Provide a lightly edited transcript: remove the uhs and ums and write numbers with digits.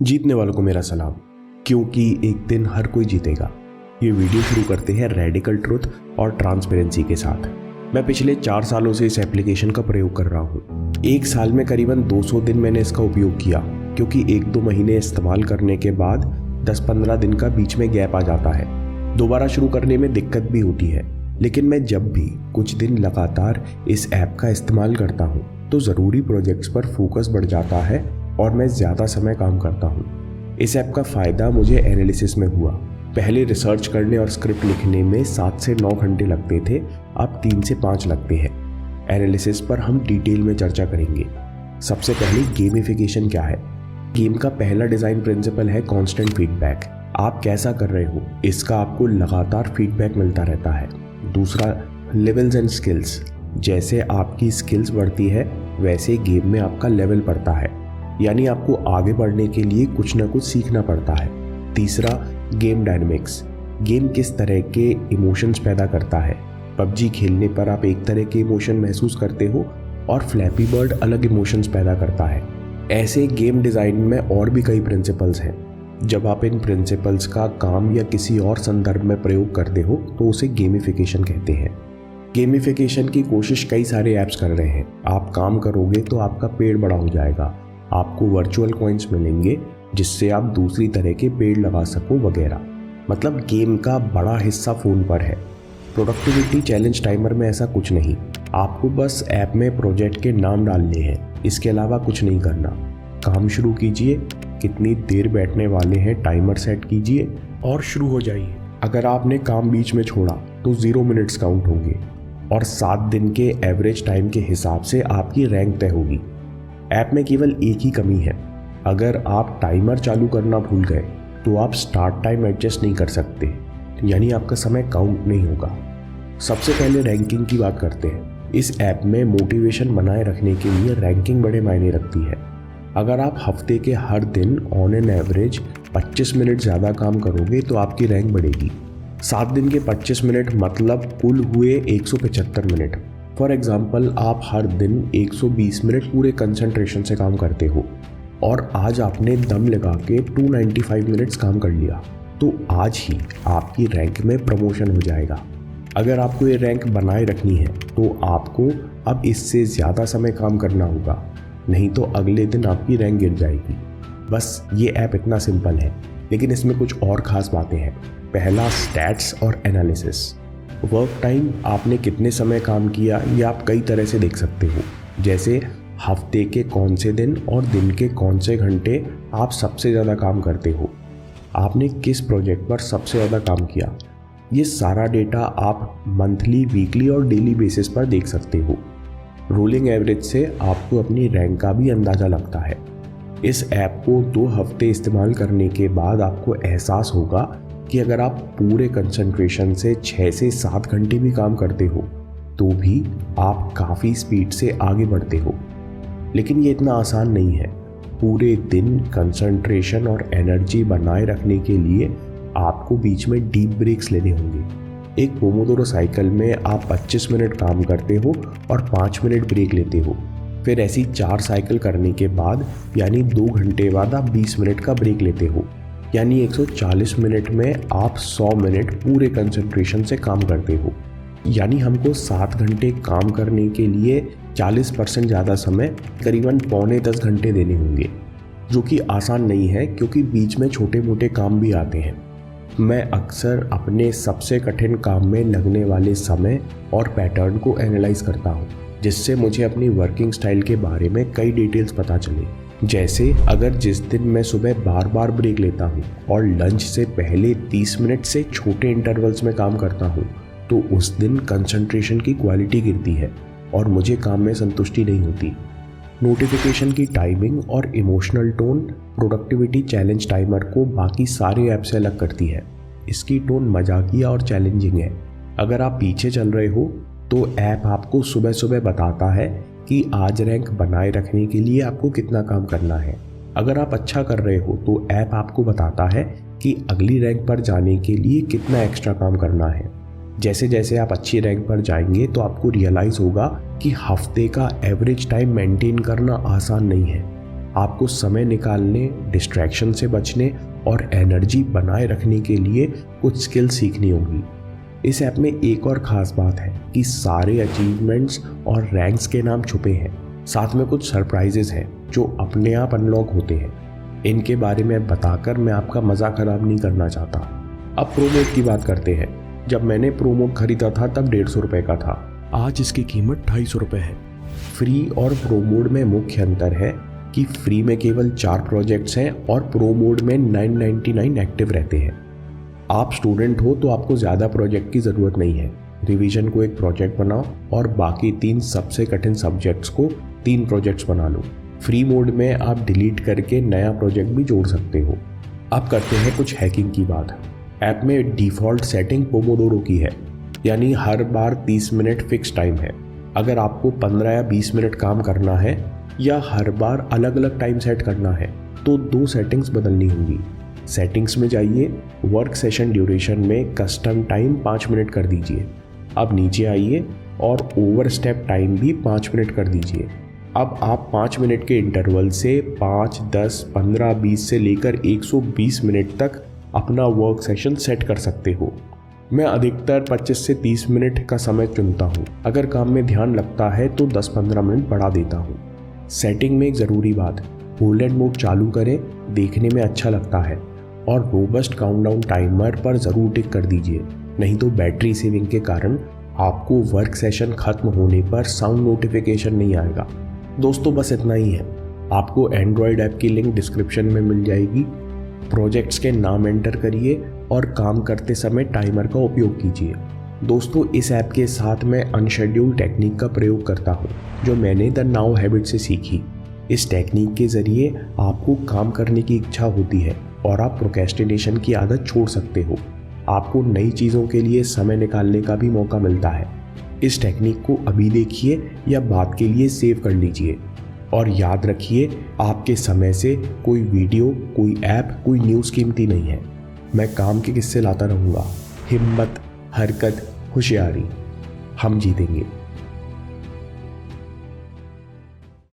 जीतने वालों को मेरा सलाम, क्योंकि एक दिन हर कोई जीतेगा। ये वीडियो शुरू करते हैं रेडिकल ट्रुथ और ट्रांसपेरेंसी के साथ। मैं पिछले 4 सालों से इस एप्लीकेशन का प्रयोग कर रहा हूँ। एक साल में करीबन 200 दिन मैंने इसका उपयोग किया, क्योंकि 1-2 महीने इस्तेमाल करने के बाद 10-15 दिन का बीच में गैप आ जाता है। दोबारा शुरू करने में दिक्कत भी होती है, लेकिन मैं जब भी कुछ दिन लगातार इस ऐप का इस्तेमाल करता हूँ तो ज़रूरी प्रोजेक्ट्स पर फोकस बढ़ जाता है और मैं ज़्यादा समय काम करता हूँ। इस ऐप का फ़ायदा मुझे एनालिसिस में हुआ। पहले रिसर्च करने और स्क्रिप्ट लिखने में 7 से 9 घंटे लगते थे, अब 3 से 5 लगते हैं। एनालिसिस पर हम डिटेल में चर्चा करेंगे। सबसे पहले गेमिफिकेशन क्या है। गेम का पहला डिज़ाइन प्रिंसिपल है कांस्टेंट फीडबैक। आप कैसा कर रहे हो, इसका आपको लगातार फीडबैक मिलता रहता है। दूसरा, लेवल्स एंड स्किल्स। जैसे आपकी स्किल्स बढ़ती है वैसे गेम में आपका लेवल बढ़ता है, यानी आपको आगे बढ़ने के लिए कुछ ना कुछ सीखना पड़ता है। तीसरा, गेम डायनेमिक्स। गेम किस तरह के इमोशंस पैदा करता है। पबजी खेलने पर आप एक तरह के इमोशन महसूस करते हो और फ्लैपी बर्ड अलग इमोशंस पैदा करता है। ऐसे गेम डिज़ाइन में और भी कई प्रिंसिपल्स हैं। जब आप इन प्रिंसिपल्स का काम या किसी और संदर्भ में प्रयोग करते हो तो उसे गेमिफिकेशन कहते हैं। गेमिफिकेशन की कोशिश कई सारे ऐप्स कर रहे हैं। आप काम करोगे तो आपका पेड़ बड़ा हो जाएगा, आपको वर्चुअल कॉइन्स मिलेंगे जिससे आप दूसरी तरह के पेड़ लगा सको वगैरह। मतलब गेम का बड़ा हिस्सा फ़ोन पर है। प्रोडक्टिविटी चैलेंज टाइमर में ऐसा कुछ नहीं। आपको बस ऐप में प्रोजेक्ट के नाम डालने हैं, इसके अलावा कुछ नहीं करना। काम शुरू कीजिए, कितनी देर बैठने वाले हैं टाइमर सेट कीजिए और शुरू हो जाइए। अगर आपने काम बीच में छोड़ा तो 0 मिनट्स काउंट होंगे और 7 दिन के एवरेज टाइम के हिसाब से आपकी रैंक तय होगी। ऐप में केवल एक ही कमी है, अगर आप टाइमर चालू करना भूल गए तो आप स्टार्ट टाइम एडजस्ट नहीं कर सकते, यानी आपका समय काउंट नहीं होगा। सबसे पहले रैंकिंग की बात करते हैं। इस ऐप में मोटिवेशन बनाए रखने के लिए रैंकिंग बड़े मायने रखती है। अगर आप हफ्ते के हर दिन ऑन एन एवरेज 25 मिनट ज़्यादा काम करोगे तो आपकी रैंक बढ़ेगी। 7 दिन के 25 मिनट मतलब कुल हुए 175 मिनट। फॉर एग्जाम्पल, आप हर दिन 120 मिनट पूरे कंसंट्रेशन से काम करते हो और आज आपने दम लगा के 295 मिनट्स काम कर लिया, तो आज ही आपकी रैंक में प्रमोशन हो जाएगा। अगर आपको ये रैंक बनाए रखनी है तो आपको अब इससे ज़्यादा समय काम करना होगा, नहीं तो अगले दिन आपकी रैंक गिर जाएगी। बस ये ऐप इतना सिंपल है, लेकिन इसमें कुछ और ख़ास बातें हैं। पहला, स्टैट्स और एनालिसिस। वर्क टाइम, आपने कितने समय काम किया ये आप कई तरह से देख सकते हो, जैसे हफ्ते के कौन से दिन और दिन के कौन से घंटे आप सबसे ज़्यादा काम करते हो, आपने किस प्रोजेक्ट पर सबसे ज़्यादा काम किया। ये सारा डेटा आप मंथली, वीकली और डेली बेसिस पर देख सकते हो। रोलिंग एवरेज से आपको अपनी रैंक का भी अंदाज़ा लगता है। इस ऐप को 2 हफ्ते इस्तेमाल करने के बाद आपको एहसास होगा कि अगर आप पूरे कंसंट्रेशन से 6 से 7 घंटे भी काम करते हो तो भी आप काफ़ी स्पीड से आगे बढ़ते हो। लेकिन ये इतना आसान नहीं है। पूरे दिन कंसंट्रेशन और एनर्जी बनाए रखने के लिए आपको बीच में डीप ब्रेक्स लेने होंगे। एक पोमोडोरो साइकिल में आप 25 मिनट काम करते हो और 5 मिनट ब्रेक लेते हो। फिर ऐसी 4 साइकिल करने के बाद यानी 2 घंटे बाद आप 20 मिनट का ब्रेक लेते हो, यानी 140 मिनट में आप 100 मिनट पूरे कंसंट्रेशन से काम करते हो। यानी हमको 7 घंटे काम करने के लिए 40% ज़्यादा समय, करीबन 9.25 घंटे देने होंगे, जो कि आसान नहीं है क्योंकि बीच में छोटे मोटे काम भी आते हैं। मैं अक्सर अपने सबसे कठिन काम में लगने वाले समय और पैटर्न को एनालाइज करता हूँ, जिससे मुझे अपनी वर्किंग स्टाइल के बारे में कई डिटेल्स पता चले। जैसे अगर जिस दिन मैं सुबह बार बार ब्रेक लेता हूँ और लंच से पहले 30 मिनट से छोटे इंटरवल्स में काम करता हूँ तो उस दिन कंसंट्रेशन की क्वालिटी गिरती है और मुझे काम में संतुष्टि नहीं होती। नोटिफिकेशन की टाइमिंग और emotional tone productivity challenge timer को बाकी सारे ऐप से अलग करती है। इसकी टोन मजाकिया और चैलेंजिंग है। अगर आप पीछे चल रहे हो तो ऐप आपको सुबह सुबह बताता है कि आज रैंक बनाए रखने के लिए आपको कितना काम करना है। अगर आप अच्छा कर रहे हो तो ऐप आपको बताता है कि अगली रैंक पर जाने के लिए कितना एक्स्ट्रा काम करना है। जैसे जैसे आप अच्छी रैंक पर जाएंगे तो आपको रियलाइज़ होगा कि हफ्ते का एवरेज टाइम मेंटेन करना आसान नहीं है। आपको समय निकालने, डिस्ट्रैक्शन से बचने और एनर्जी बनाए रखने के लिए कुछ स्किल सीखनी होगी। इस ऐप में एक और ख़ास बात है कि सारे अचीवमेंट्स और रैंक्स के नाम छुपे हैं। साथ में कुछ सरप्राइजेस हैं जो अपने आप अनलॉक होते हैं। इनके बारे में बताकर मैं आपका मज़ा ख़राब नहीं करना चाहता। अब प्रो मोड की बात करते हैं। जब मैंने प्रो मोड खरीदा था तब 150 रुपये का था। आज इसकी कीमत 250 रुपये है। फ्री और प्रो मोड में मुख्य अंतर है कि फ्री में केवल 4 प्रोजेक्ट्स हैं और प्रो मोड में 999 एक्टिव रहते हैं। आप स्टूडेंट हो तो आपको ज़्यादा प्रोजेक्ट की ज़रूरत नहीं है। रिवीजन को एक प्रोजेक्ट बनाओ और बाकी 3 सबसे कठिन सब्जेक्ट्स को 3 प्रोजेक्ट्स बना लो। फ्री मोड में आप डिलीट करके नया प्रोजेक्ट भी जोड़ सकते हो। अब करते हैं कुछ हैकिंग की बात। ऐप में डिफ़ॉल्ट सेटिंग पोमोडोरो की है, यानी हर बार 30 मिनट फिक्स टाइम है। अगर आपको 15 या 20 मिनट काम करना है या हर बार अलग अलग टाइम सेट करना है तो 2 सेटिंग्स बदलनी होंगी। सेटिंग्स में जाइए, वर्क सेशन ड्यूरेशन में कस्टम टाइम 5 मिनट कर दीजिए। अब नीचे आइए और ओवर स्टेप टाइम भी 5 मिनट कर दीजिए। अब आप 5 मिनट के इंटरवल से 5, 10, 15, 20 से लेकर 120 मिनट तक अपना वर्क सेशन सेट कर सकते हो। मैं अधिकतर 25 से 30 मिनट का समय चुनता हूँ। अगर काम में ध्यान लगता है तो 10-15 मिनट बढ़ा देता हूँ। सेटिंग में एक ज़रूरी बात, होल्ड एंड मोड चालू करें, देखने में अच्छा लगता है, और रोबस्ट काउंटडाउन टाइमर पर ज़रूर टिक कर दीजिए, नहीं तो बैटरी सेविंग के कारण आपको वर्क सेशन खत्म होने पर साउंड नोटिफिकेशन नहीं आएगा। दोस्तों बस इतना ही है। आपको एंड्रॉयड ऐप की लिंक डिस्क्रिप्शन में मिल जाएगी। प्रोजेक्ट्स के नाम एंटर करिए और काम करते समय टाइमर का उपयोग कीजिए। दोस्तों इस ऐप के साथ मैं अनशेड्यूल टेक्निक का प्रयोग करता हूँ, जो मैंने द नाउ हैबिट से सीखी। इस टेक्निक के ज़रिए आपको काम करने की इच्छा होती है और आप प्रोक्रेस्टिनेशन की आदत छोड़ सकते हो। आपको नई चीज़ों के लिए समय निकालने का भी मौका मिलता है। इस टेक्निक को अभी देखिए या बाद के लिए सेव कर लीजिए, और याद रखिए आपके समय से कोई वीडियो, कोई ऐप, कोई न्यूज़ कीमती नहीं है। मैं काम के किस्से लाता रहूँगा। हिम्मत, हरकत, होशियारी, हम जीतेंगे।